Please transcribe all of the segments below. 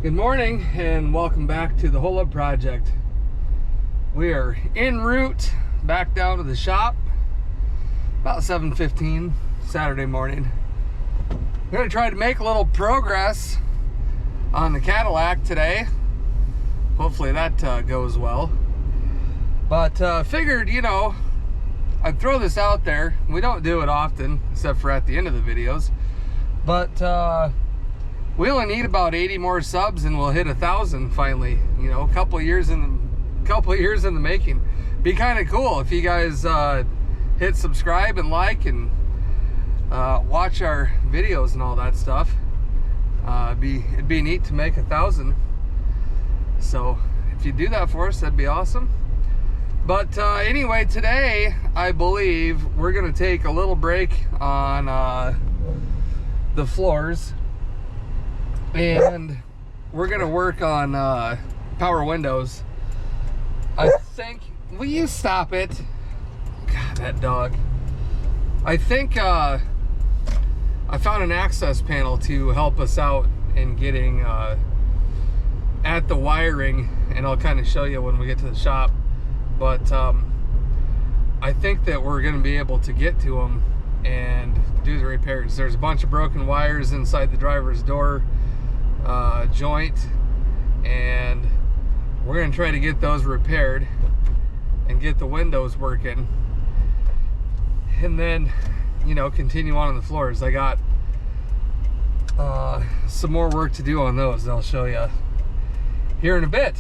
Good morning and welcome back to the Holub Project. We are en route back down to the shop about 7:15 Saturday morning. We're going to try to make a little progress on the Cadillac today. Hopefully that goes well. But figured, you know, I'd throw this out there. We don't do it often except for at the end of the videos. But we only need about 80 more subs and we'll hit 1,000 finally. You know, a couple years in the making. Be kind of cool if you guys hit subscribe and like and watch our videos and all that stuff. It'd be neat to make 1,000. So if you do that for us, that'd be awesome. But anyway, today I believe we're gonna take a little break on the floors. And we're gonna work on power windows. I think, will you stop it? God, that dog. I think I found an access panel to help us out in getting at the wiring, and I'll kind of show you when we get to the shop. But I think that we're gonna be able to get to them and do the repairs. There's a bunch of broken wires inside the driver's door joint, and we're going to try to get those repaired and get the windows working, and then, you know, continue on the floors. I got some more work to do on those. I'll show you here in a bit.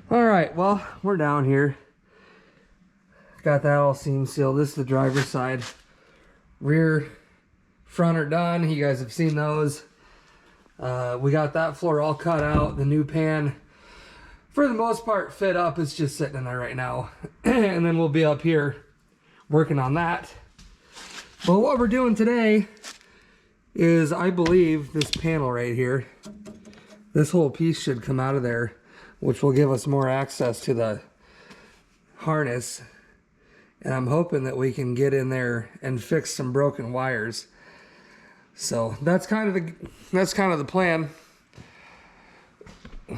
All right, well, we're down here. Got that all seam sealed. This is the driver's side. Rear, front are done. You guys have seen those. We got that floor all cut out. The new pan, for the most part, fit up. It's just sitting in there right now. And then we'll be up here working on that. But what we're doing today is, I believe, this panel right here, this whole piece should come out of there, which will give us more access to the harness. And I'm hoping that we can get in there and fix some broken wires. So that's kind of the plan.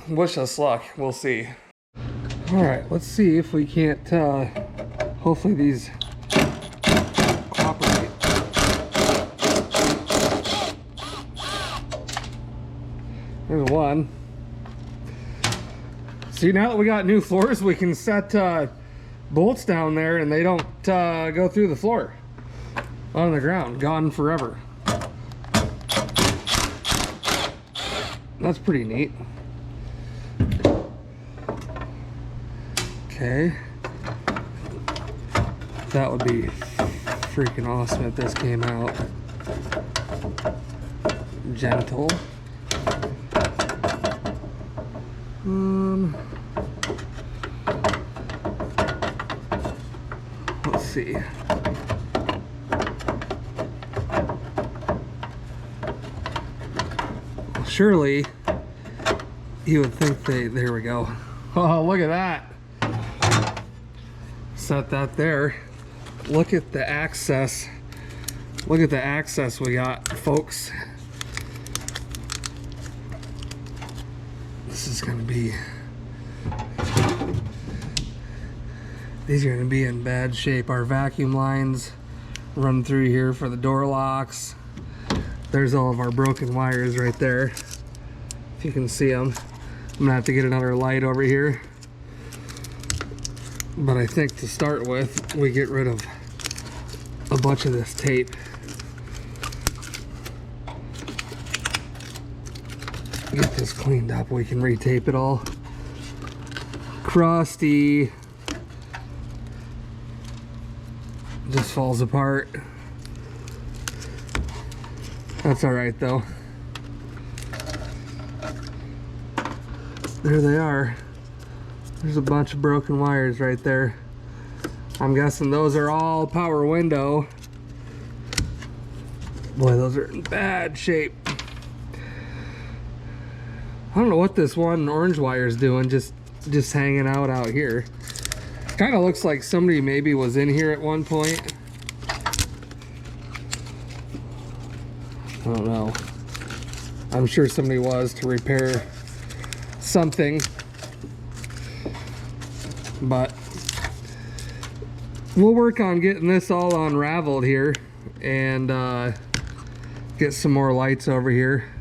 Wish us luck. We'll see. All right, let's see if we can't. Hopefully these cooperate. There's one. See, now that we got new floors, we can set bolts down there, and they don't go through the floor on the ground. Gone forever. That's pretty neat. Okay. That would be freaking awesome if this came out gentle. Let's see. Surely you would think there we go. Oh, look at that. Set that there. Look at the access. Look at the access we got, folks. This is gonna be, these are gonna be in bad shape. Our vacuum lines run through here for the door locks. There's all of our broken wires right there, if you can see them. I'm gonna have to get another light over here. But I think to start with, we get rid of a bunch of this tape. Get this cleaned up, we can retape it all. Crusty. Just falls apart. That's all right though. There they are. There's a bunch of broken wires right there. I'm guessing those are all power window. Boy, those are in bad shape. I don't know what this one orange wire is doing, just hanging out here. Kind of looks like somebody maybe was in here at one point. I don't know. I'm sure somebody was to repair something, but we'll work on getting this all unraveled here and get some more lights over here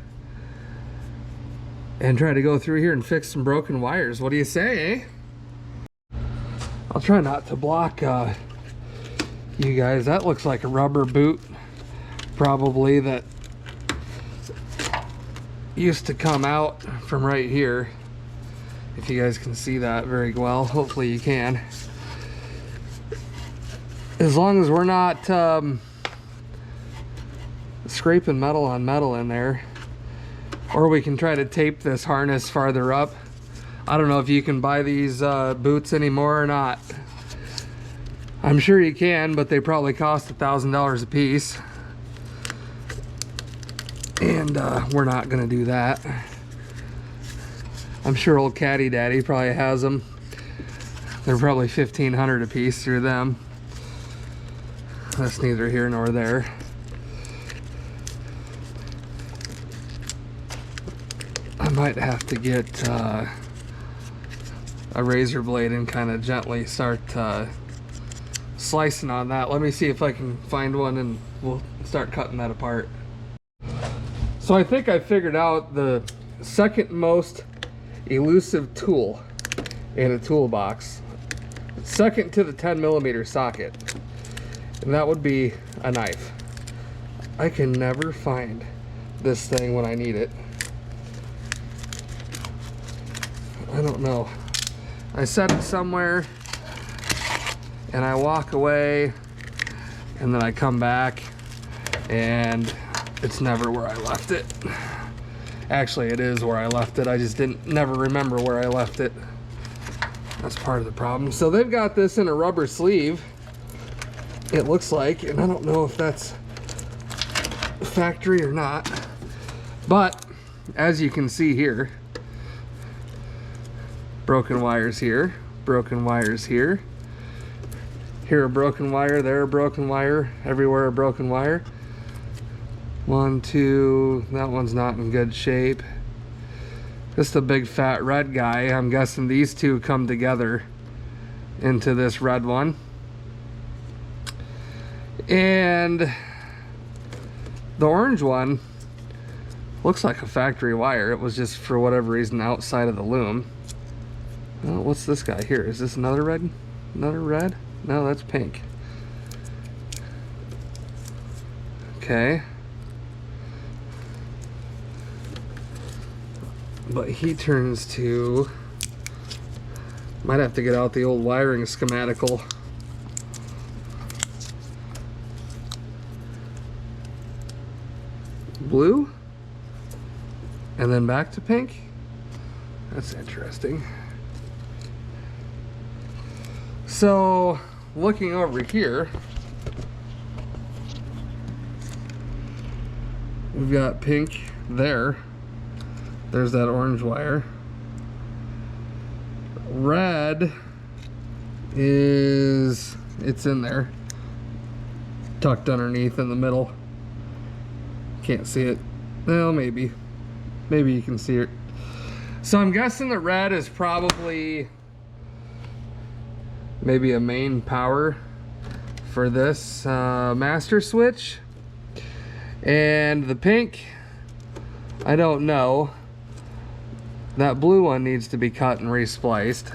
and try to go through here and fix some broken wires. What do you say, eh? I'll try not to block you guys. That looks like a rubber boot, probably, that used to come out from right here. If you guys can see that very well, hopefully you can. As long as we're not scraping metal on metal in there. Or we can try to tape this harness farther up. I don't know if you can buy these boots anymore or not. I'm sure you can, but they probably cost $1,000 a piece. And we're not gonna do that. I'm sure old Caddy Daddy probably has them. They're probably $1,500 a piece through them. That's neither here nor there. I might have to get a razor blade and kind of gently start slicing on that. Let me see if I can find one and we'll start cutting that apart. So I think I figured out the second most elusive tool in a toolbox. Second to the 10mm socket. And that would be a knife. I can never find this thing when I need it. I don't know. I set it somewhere and I walk away and then I come back and it's never where I left it. Actually, it is where I left it. I just never remember where I left it. That's part of the problem. So they've got this in a rubber sleeve, it looks like, and I don't know if that's factory or not. But as you can see here, broken wires here, broken wires here. Here a broken wire, there a broken wire, everywhere a broken wire. 1, 2, that one's not in good shape. Just a big fat red guy. I'm guessing these two come together into this red one. And the orange one looks like a factory wire. It was just, for whatever reason, outside of the loom. Oh, what's this guy here? Is this another red? Another red? No, that's pink. Okay. But he turns to... Might have to get out the old wiring schematical. Blue? And then back to pink? That's interesting. So, looking over here, we've got pink there. There's that orange wire. Red is, it's in there, tucked underneath in the middle. Can't see it. Well, maybe you can see it. So I'm guessing the red is probably maybe a main power for this master switch. And the pink, I don't know. That blue one needs to be cut and respliced.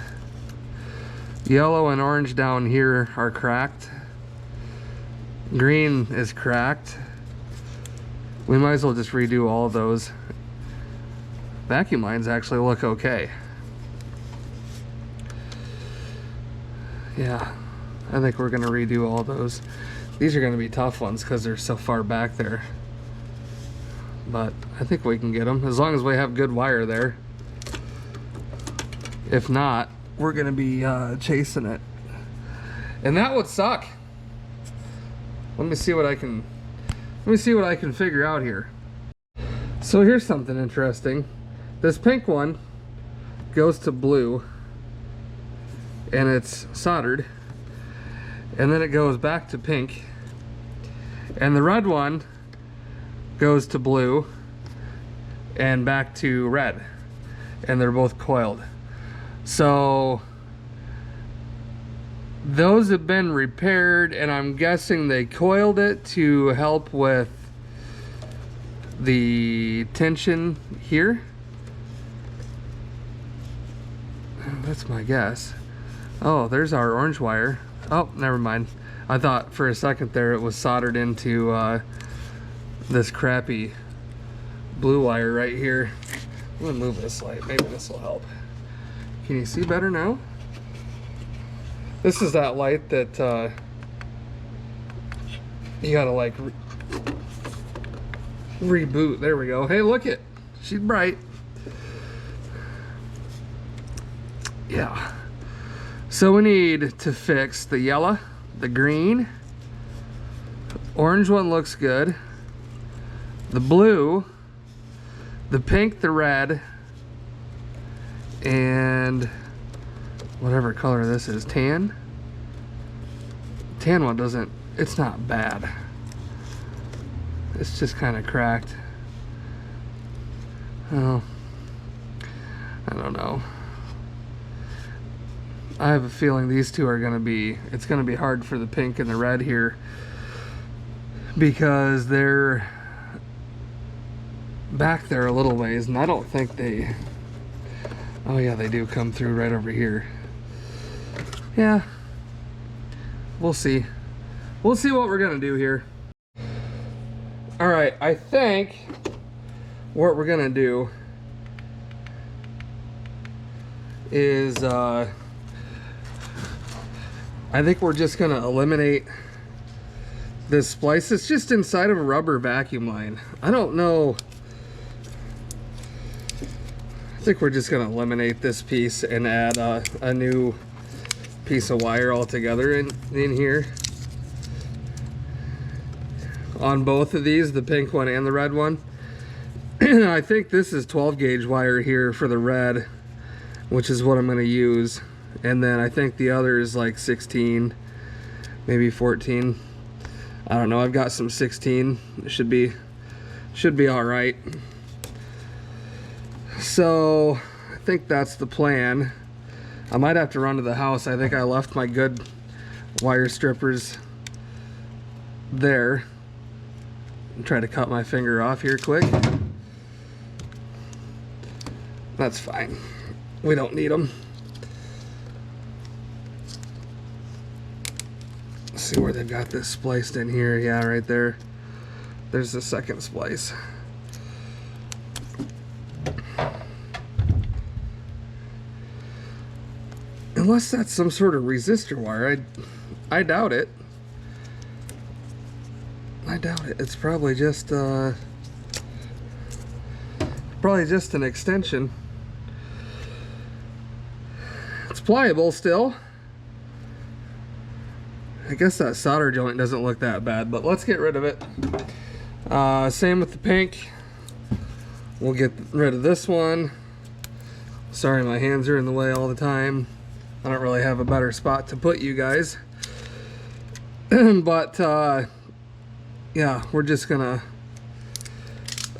Yellow and orange down here are cracked. Green is cracked. We might as well just redo all of those. Vacuum lines actually look okay. Yeah, I think we're gonna redo all those. These are gonna be tough ones because they're so far back there. But I think we can get them as long as we have good wire there. If not, we're gonna be chasing it. And that would suck. Let me see what I can figure out here. So here's something interesting. This pink one goes to blue and it's soldered, and then it goes back to pink, and the red one goes to blue and back to red. and they're both coiled. So those have been repaired, and I'm guessing they coiled it to help with the tension here. That's my guess. Oh, there's our orange wire. Oh, never mind. I thought for a second there it was soldered into this crappy blue wire right here. I'm gonna move this light. Maybe this will help. Can you see better now? This is that light that you gotta like reboot. There we go. Hey, look it. She's bright. Yeah. So we need to fix the yellow, the green, orange one looks good, the blue, the pink, the red, and whatever color this is, tan. Tan one doesn't, it's not bad. It's just kind of cracked. Oh, I don't know. I have a feeling these two are gonna be, it's gonna be hard for the pink and the red here because they're back there a little ways, and I don't think they, oh yeah, they do come through right over here. Yeah, we'll see. We'll see what we're gonna do here. All right, I think what we're gonna do is I think we're just gonna eliminate this splice. It's just inside of a rubber vacuum line. I don't know. I think we're just gonna eliminate this piece and add a new piece of wire altogether in here. On both of these, the pink one and the red one. I think this is 12 gauge wire here for the red, which is what I'm gonna use. And then I think the other is like 16, maybe 14. I don't know. I've got some 16. It should be all right. So I think that's the plan. I might have to run to the house. I think I left my good wire strippers there. And try to cut my finger off here quick. That's fine. We don't need them. See where they've got this spliced in here. Yeah, right there. There's the second splice. Unless that's some sort of resistor wire. I doubt it. I doubt it. It's probably just an extension. It's pliable still. I guess that solder joint doesn't look that bad, but let's get rid of it. Same with the pink. We'll get rid of this one. Sorry, my hands are in the way all the time. I don't really have a better spot to put you guys. But yeah, we're just gonna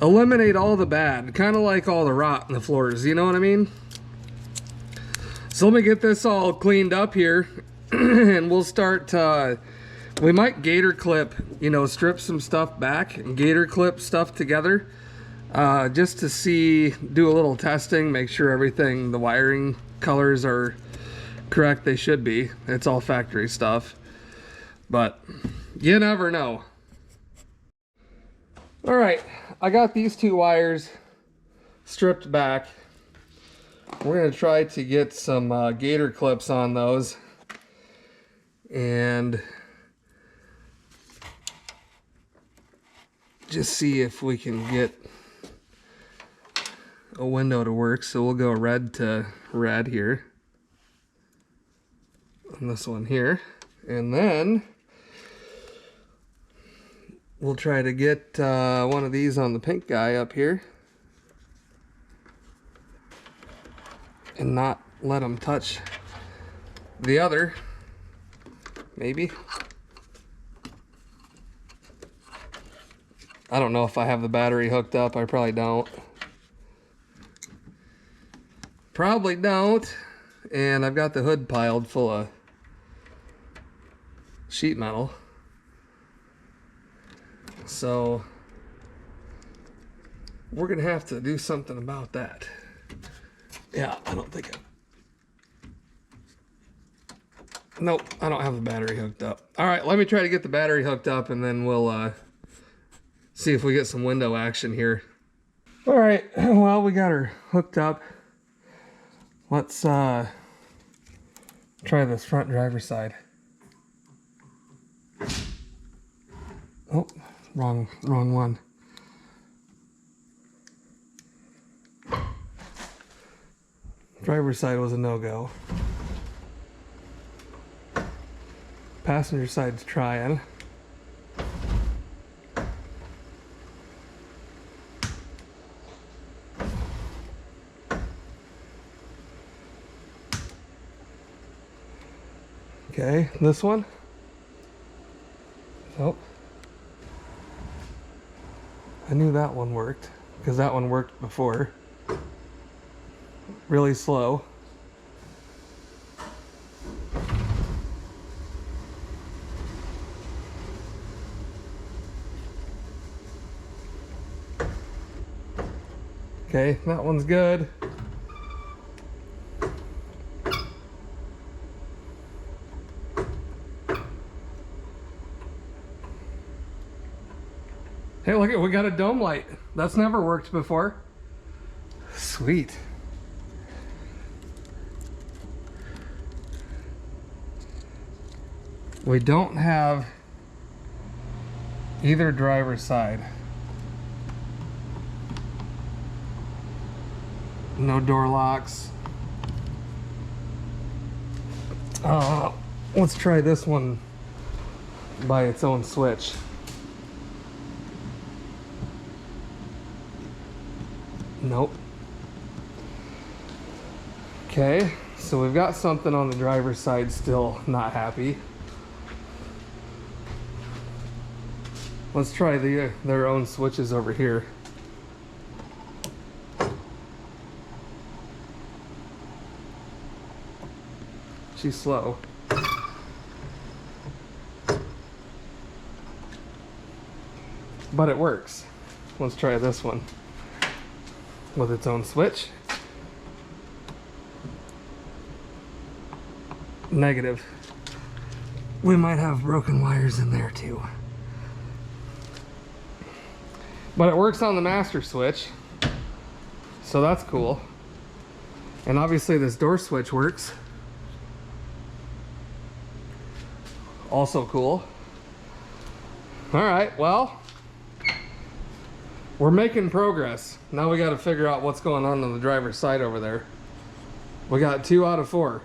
eliminate all the bad, kind of like all the rot in the floors, you know what I mean? So let me get this all cleaned up here. And we'll start, we might gator clip, you know, strip some stuff back and gator clip stuff together, just to see, do a little testing, make sure everything, the wiring colors are correct. They should be. It's all factory stuff, but you never know. All right, I got these two wires stripped back. We're gonna try to get some gator clips on those. And just see if we can get a window to work. So we'll go red to red here on this one here, and then we'll try to get one of these on the pink guy up here and not let them touch the other. Maybe. I don't know if I have the battery hooked up. I probably don't. Probably don't. And I've got the hood piled full of sheet metal. So we're gonna have to do something about that. Yeah, I don't think nope, I don't have the battery hooked up. All right, let me try to get the battery hooked up and then we'll see if we get some window action here. All right, well, we got her hooked up. Let's try this front driver's side. Oh, wrong one. Driver's side was a no-go. Passenger side's trying. Okay, this one. Oh. I knew that one worked, because that one worked before. Really slow. Okay, that one's good. Hey, look, we got a dome light. That's never worked before. Sweet. We don't have either driver's side. No door locks. Let's try this one by its own switch. Nope. Okay, so we've got something on the driver's side still not happy. Let's try their own switches over here. She's slow. But it works. Let's try this one with its own switch. Negative. We might have broken wires in there too. But it works on the master switch, so that's cool. And obviously this door switch works. Also cool. All right, well, we're making progress. Now we got to figure out what's going on the driver's side over there. We got 2 out of 4,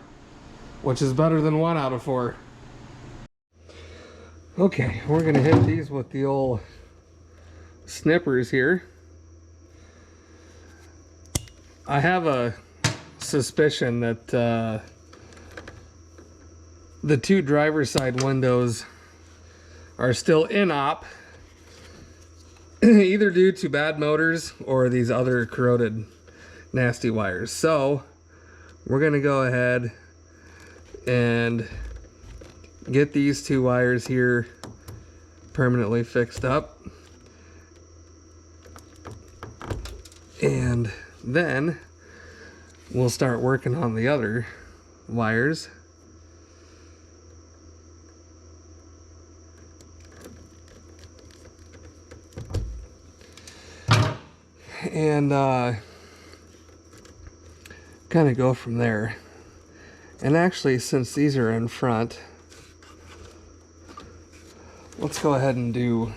which is better than 1 out of 4. Okay, we're gonna hit these with the old snippers here. I have a suspicion that the 2 driver's side windows are still in op, either due to bad motors or these other corroded nasty wires. So we're gonna go ahead and get these 2 wires here permanently fixed up. And then we'll start working on the other wires. And kind of go from there. And actually, since these are in front, let's go ahead and do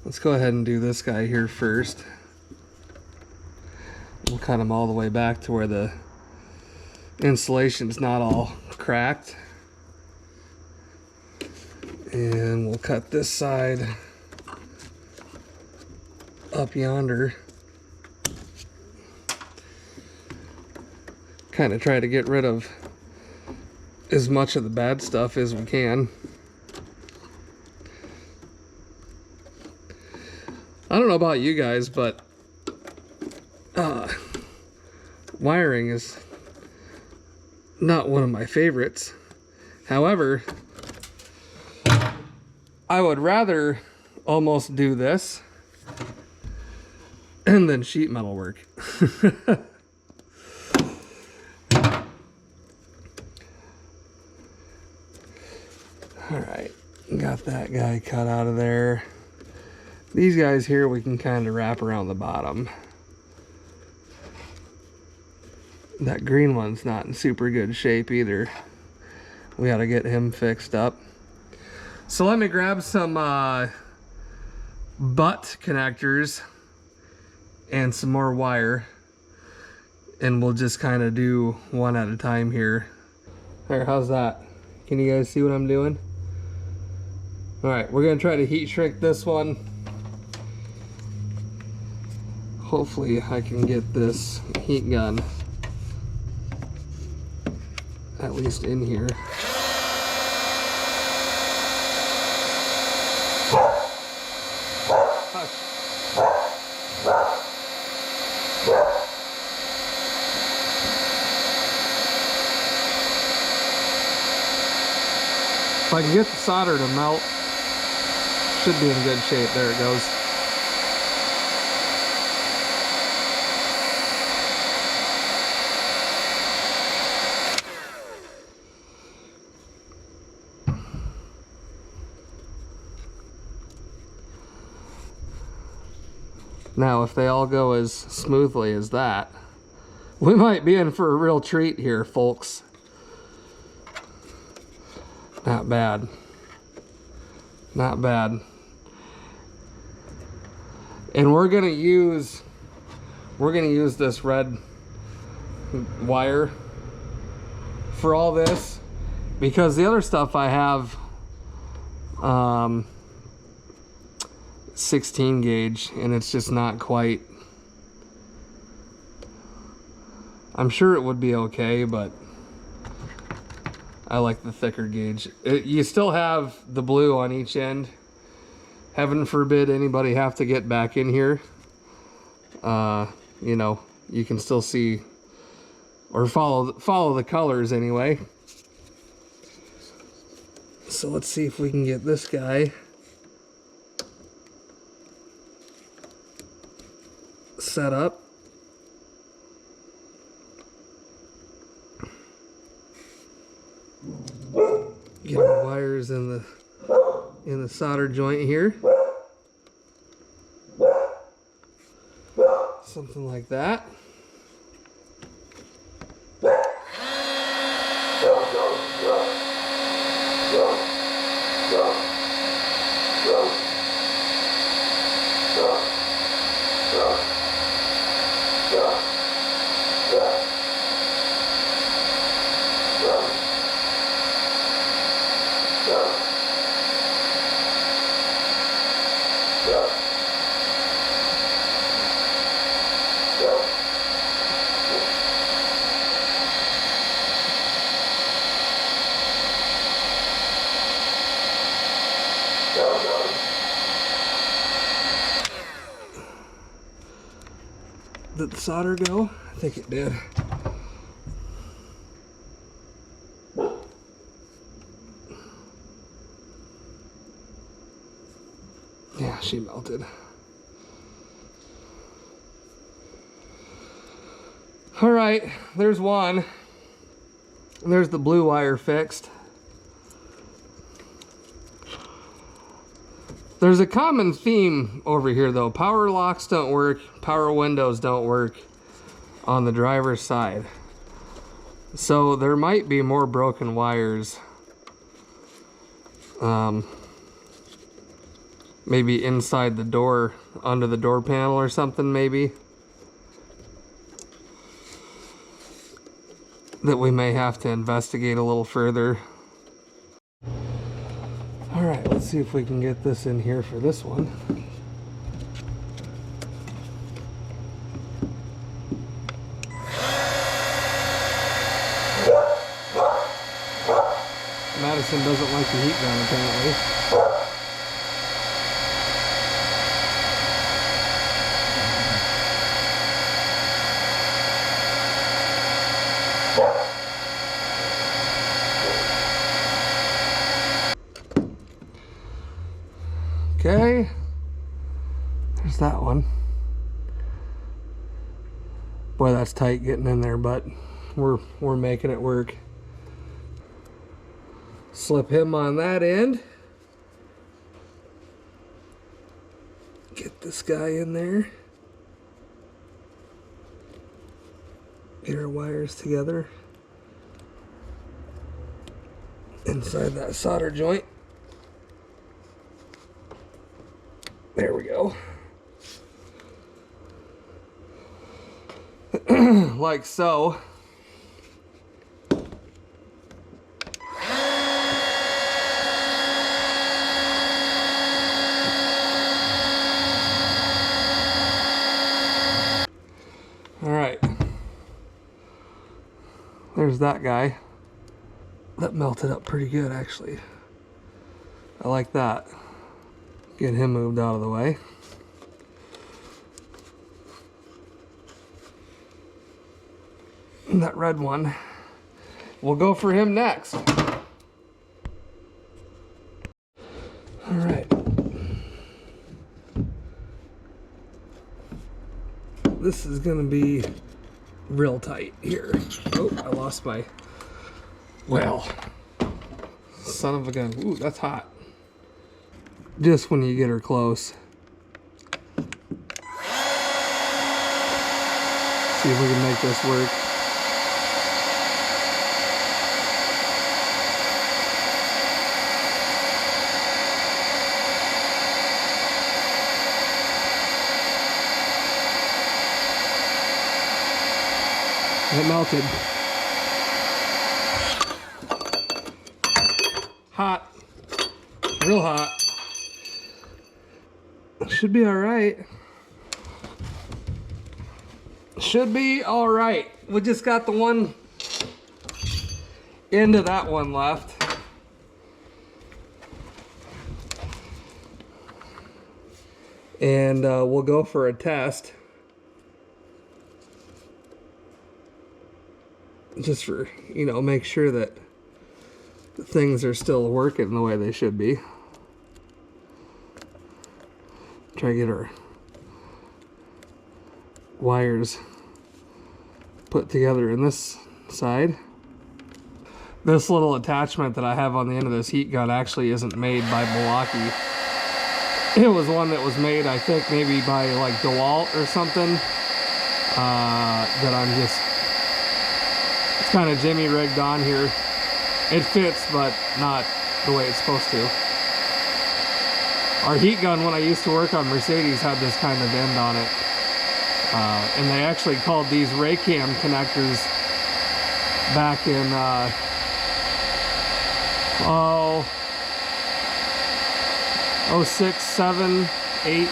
this guy here first. We'll cut them all the way back to where the insulation's not all cracked. And we'll cut this side up yonder. Kind of try to get rid of as much of the bad stuff as we can. I don't know about you guys, but wiring is not one of my favorites. However, I would rather almost do this and then sheet metal work. All right, got that guy cut out of there. These guys here we can kind of wrap around the bottom. That green one's not in super good shape either. We got to get him fixed up. So let me grab some butt connectors and some more wire, and we'll just kind of do one at a time here. There, how's that? Can you guys see what I'm doing? All right, we're gonna try to heat shrink this one. Hopefully I can get this heat gun at least in here. If I can get the solder to melt, should be in good shape. There it goes. Now, if they all go as smoothly as that, we might be in for a real treat here, folks. Not bad. Not bad. And we're gonna use this red wire for all this, because the other stuff I have 16 gauge and it's just not quite. I'm sure it would be okay, but I like the thicker gauge. You still have the blue on each end. Heaven forbid anybody have to get back in here. You know, you can still see or follow the colors anyway. So let's see if we can get this guy set up. Get the wires in the solder joint here. Something like that. Did the solder go? I think it did. Yeah, she melted. All right, there's one. There's the blue wire fixed. There's a common theme over here though. Power locks don't work, power windows don't work on the driver's side. So there might be more broken wires. Maybe inside the door, under the door panel or something maybe. That we may have to investigate a little further. All right, let's see if we can get this in here for this one. Madison doesn't like the heat gun apparently. Boy, that's tight getting in there, but we're making it work. Slip him on that end. Get this guy in there. Get our wires together inside that solder joint. There we go. Like so. All right. There's that guy. That melted up pretty good, actually. I like that. Get him moved out of the way. And that red one, we'll go for him next. All right. This is gonna be real tight here. Oh, I lost my, well, son of a gun. Ooh, that's hot. Just when you get her close. See if we can make this work. It melted. Hot. Real hot. Should be all right. Should be all right. We just got the one end of that one left. And we'll go for a test. Just for, you know, make sure that things are still working the way they should be. Try to get our wires put together in this side. This little attachment that I have on the end of this heat gun actually isn't made by Milwaukee. It was one that was made, I think, maybe by like DeWalt or something. That I'm just, it's kind of jimmy rigged on here. It fits, but not the way it's supposed to. Our heat gun, when I used to work on Mercedes, had this kind of end on it. And they actually called these Raycam connectors back in, 06, 7, 8,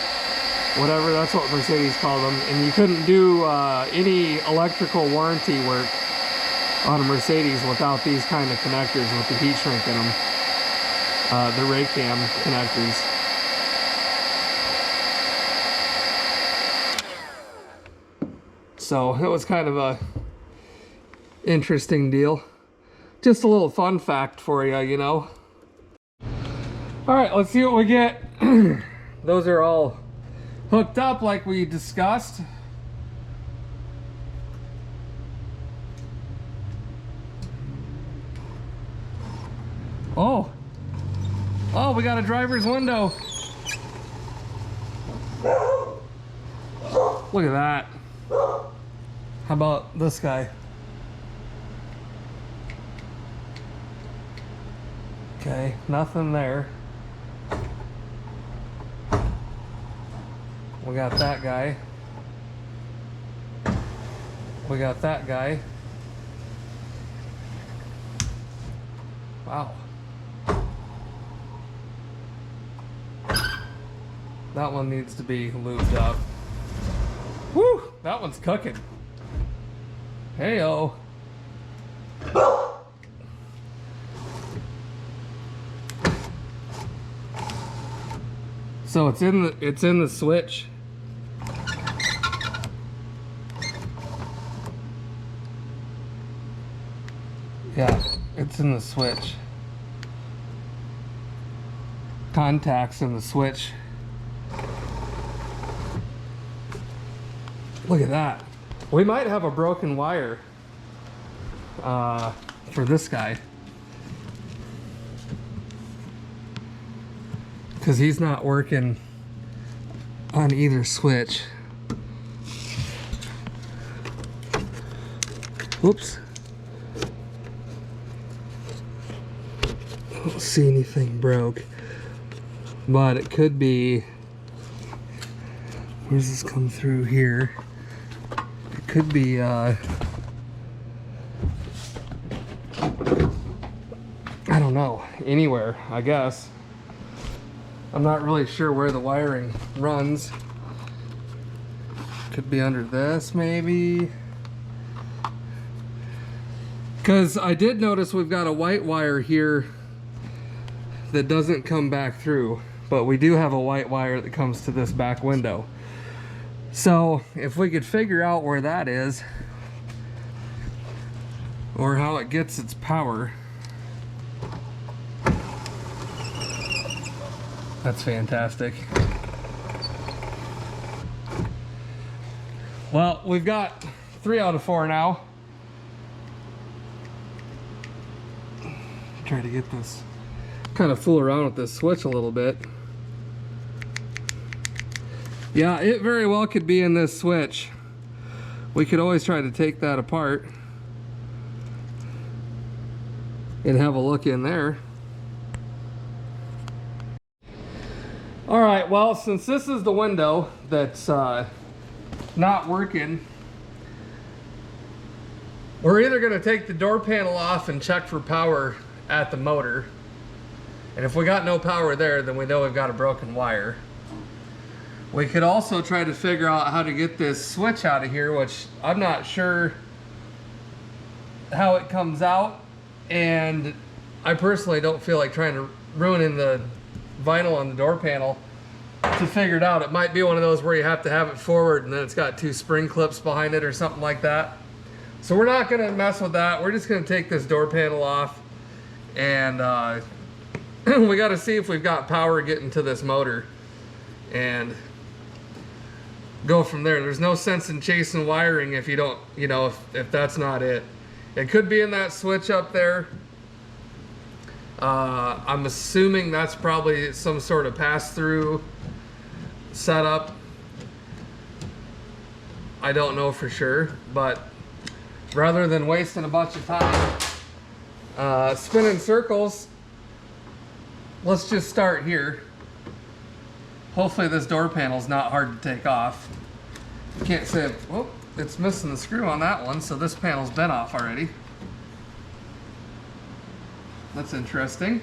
whatever, that's what Mercedes called them. And you couldn't do any electrical warranty work on a Mercedes without these kind of connectors with the heat shrink in them. The Raycam connectors. So it was kind of a interesting deal. Just a little fun fact for you, you know. All right, let's see what we get. Those are all hooked up like we discussed. Oh, we got a driver's window. Look at that. How about this guy? Okay, nothing there. We got that guy. We got that guy. Wow. That one needs to be lubed up. Woo! That one's cooking. Hey-o. So it's in the switch. Yeah, it's in the switch. Contacts in the switch. Look at that. We might have a broken wire for this guy, because he's not working on either switch. Whoops. I don't see anything broke, but it could be, where's this come through here? It could be I don't know, anywhere, I guess. I'm not really sure where the wiring runs. Could be under this, maybe. Because I did notice we've got a white wire here that doesn't come back through, but we do have a white wire that comes to this back window. So if we could figure out where that is, or how it gets its power, that's fantastic. Well, we've got 3 out of 4 now. Try to get this, kind of fool around with this switch a little bit. Yeah, it very well could be in this switch. We could always try to take that apart and have a look in there. All right, well, since this is the window that's not working, we're either going to take the door panel off and check for power at the motor, and if we got no power there, then we know we've got a broken wire. We could also try to figure out how to get this switch out of here, which I'm not sure how it comes out, and I personally don't feel like trying to ruin the vinyl on the door panel to figure it out. It might be one of those where you have to have it forward and then it's got 2 spring clips behind it or something like that. So we're not going to mess with that. We're just going to take this door panel off, and we got to see if we've got power getting to this motor and go from there. There's no sense in chasing wiring if you don't, you know, if that's not it. It could be in that switch up there. I'm assuming that's probably some sort of pass-through setup. I don't know for sure, but rather than wasting a bunch of time spinning circles, let's just start here. Hopefully this door panel's not hard to take off. Can't say, oh, it's missing the screw on that one, so this panel's been off already. That's interesting.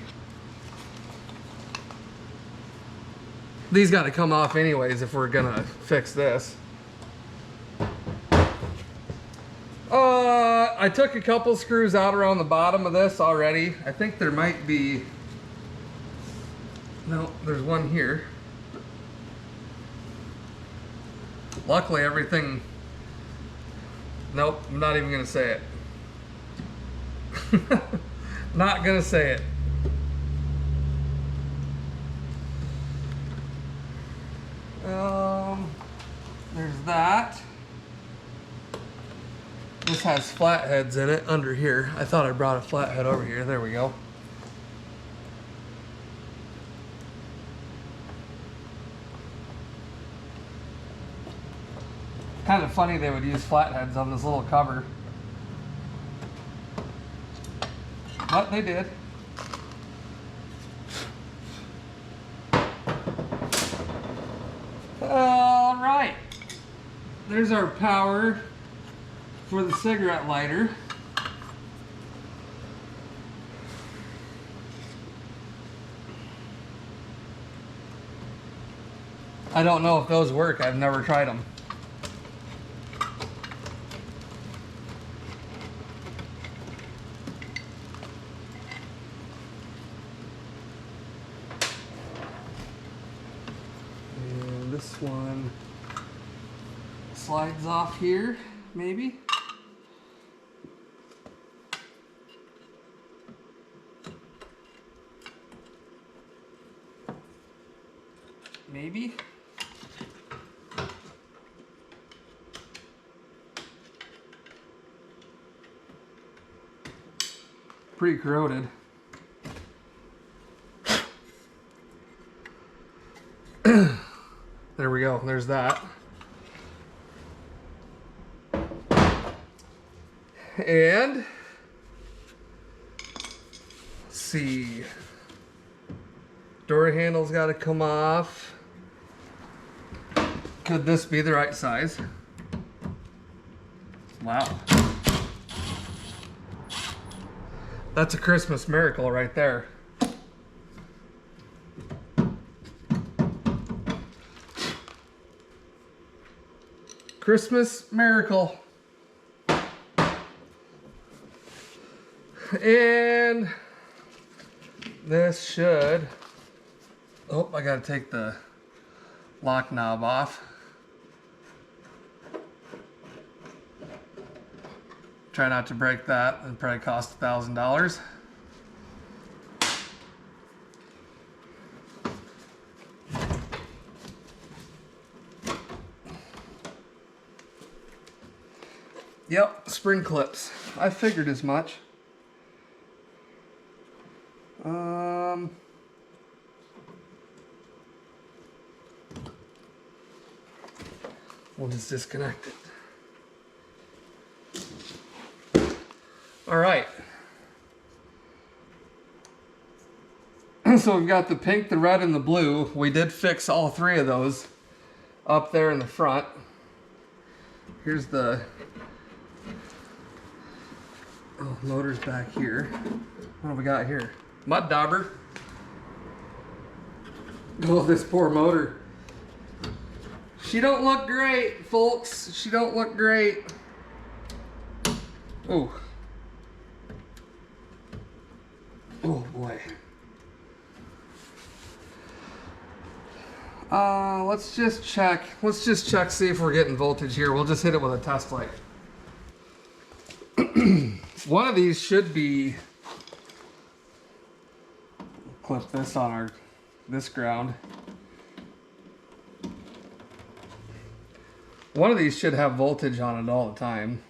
These got to come off anyways if we're gonna fix this. I took a couple screws out around the bottom of this already. I think there might be, no, there's one here. Luckily everything, nope, I'm not even gonna say it. Not gonna say it. There's that. This has flatheads in it under here. I thought I brought a flathead over here. There we go. Kind of funny they would use flatheads on this little cover, but they did. All right, there's our power for the cigarette lighter. I don't know if those work. I've never tried them. This one slides off here, maybe. Maybe. pretty corroded. There we go, there's that. And let's see, door handle's got to come off. Could this be the right size? Wow. That's a Christmas miracle right there. Christmas miracle. And this should, oh, I gotta take the lock knob off. Try not to break that, it'll probably cost $1,000. Yep, spring clips. I figured as much. We'll just disconnect it. All right. So we've got the pink, the red, and the blue. We did fix all three of those up there in the front. Here's the motor's back here. What have we got here? Mud dauber. Oh, this poor motor. She don't look great, folks. She don't look great. Oh. Oh boy. Let's just check. Let's just check, see if we're getting voltage here. We'll just hit it with a test light. One of these should be, clip this on this ground. One of these should have voltage on it all the time.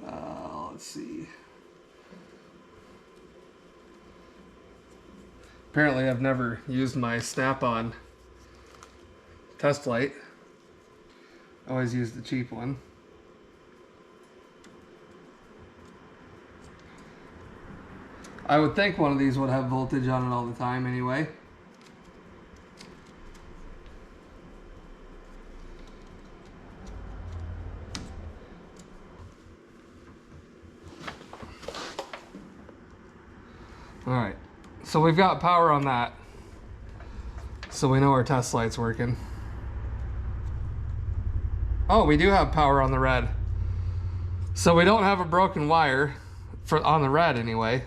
Let's see. Apparently I've never used my snap-on test light. I always use the cheap one. I would think one of these would have voltage on it all the time anyway. All right, so we've got power on that. So we know our test light's working. Oh, we do have power on the red. So we don't have a broken wire on the red anyway.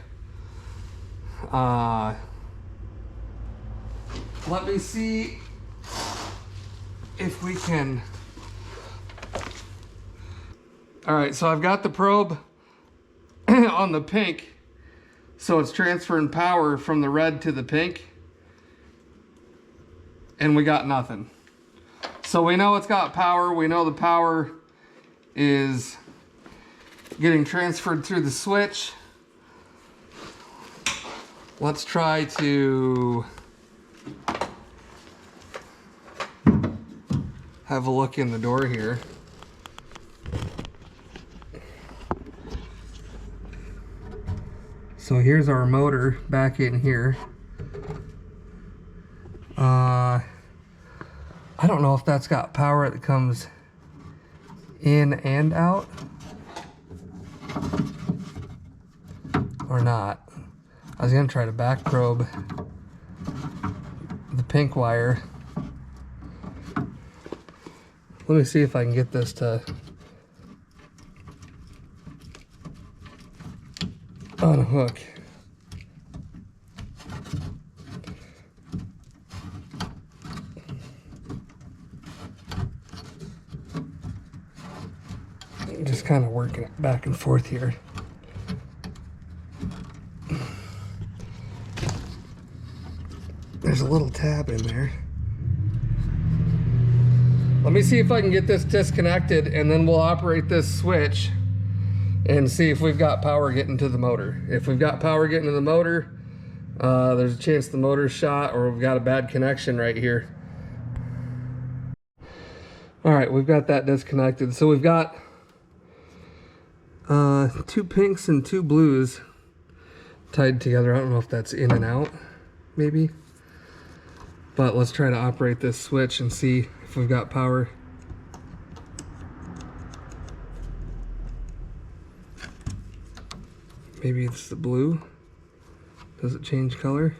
Let me see if we can. All right, so I've got the probe on the pink, so it's transferring power from the red to the pink, and we got nothing. So we know it's got power. We know the power is getting transferred through the switch. Let's try to have a look in the door here. So here's our motor back in here. I don't know if that's got power that comes in and out or not. I was gonna try to back probe the pink wire. Let me see if I can get this to unhook. I'm just kind of working it back and forth here. There's a little tab in there. Let me see if I can get this disconnected, and then we'll operate this switch and see if we've got power getting to the motor. If we've got power getting to the motor, there's a chance the motor's shot, or we've got a bad connection right here. All right, we've got that disconnected. So we've got 2 pinks and 2 blues tied together. I don't know if that's in and out, maybe. But let's try to operate this switch and see if we've got power. Maybe it's the blue. Does it change color?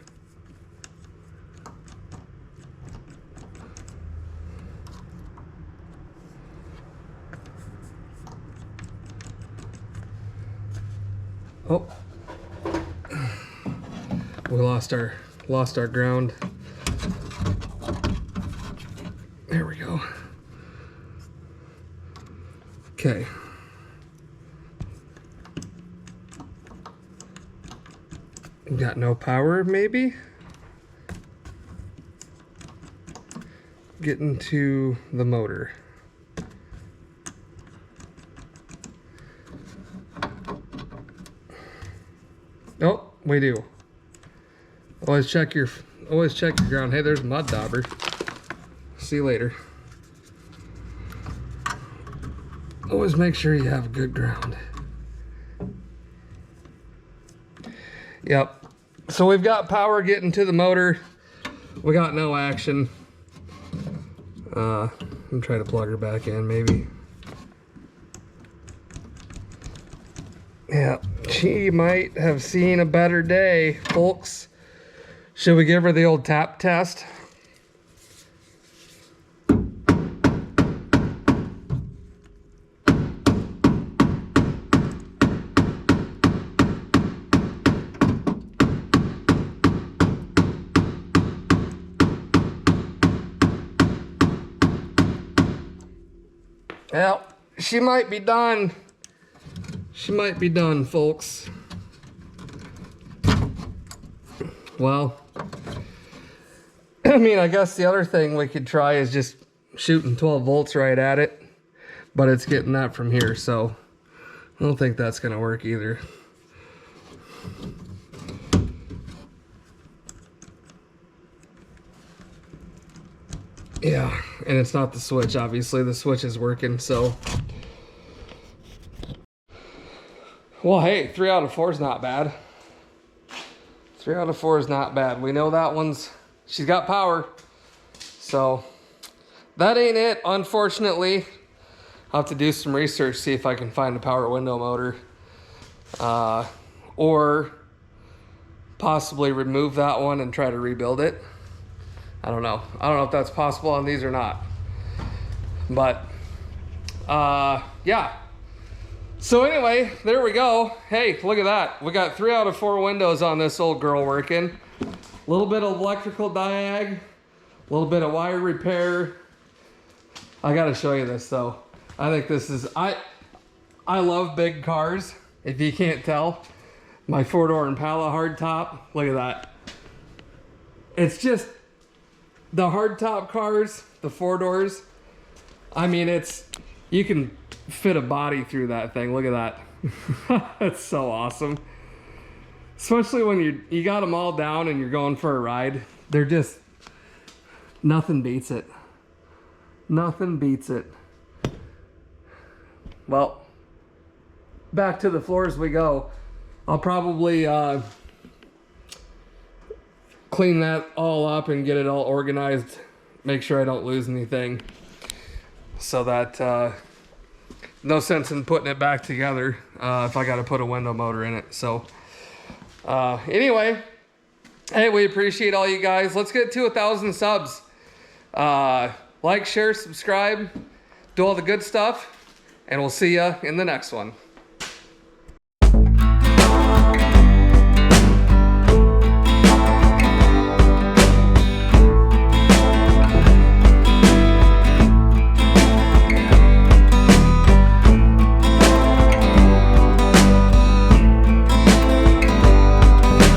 Oh, we lost our ground. There we go. Okay. Got no power, maybe? Getting to the motor. Oh, we do. Always check your ground. Hey, there's mud dauber. See you later. Always make sure you have good ground. Yep. So we've got power getting to the motor. We got no action. I'm trying to plug her back in, maybe. Yeah, she might have seen a better day, folks. Should we give her the old tap test? Well, she might be done. She might be done, folks. Well, I mean, I guess the other thing we could try is just shooting 12 volts right at it, but it's getting that from here, so I don't think that's gonna work either. Yeah, and it's not the switch, obviously. The switch is working, so. Well, hey, 3 out of 4 is not bad. 3 out of 4 is not bad. We know that she's got power. So, that ain't it, unfortunately. I'll have to do some research, see if I can find a power window motor. Or possibly remove that one and try to rebuild it. I don't know. I don't know if that's possible on these or not. But, yeah. So anyway, there we go. Hey, look at that. We got 3 out of 4 windows on this old girl working. A little bit of electrical diag, a little bit of wire repair. I gotta show you this though. I think this is, I love big cars, if you can't tell. My 4-door Impala hardtop, look at that. It's just, the hardtop cars, the 4-doors, I mean, you can fit a body through that thing. Look at that. That's so awesome. Especially when you got them all down and you're going for a ride. They're just, nothing beats it. Nothing beats it. Well, back to the floors we go. I'll probably clean that all up and get it all organized. Make sure I don't lose anything. So that no sense in putting it back together if I got to put a window motor in it. So anyway, hey, we appreciate all you guys. Let's get to 1,000 subs. Like, share, subscribe, do all the good stuff, and we'll see ya in the next one.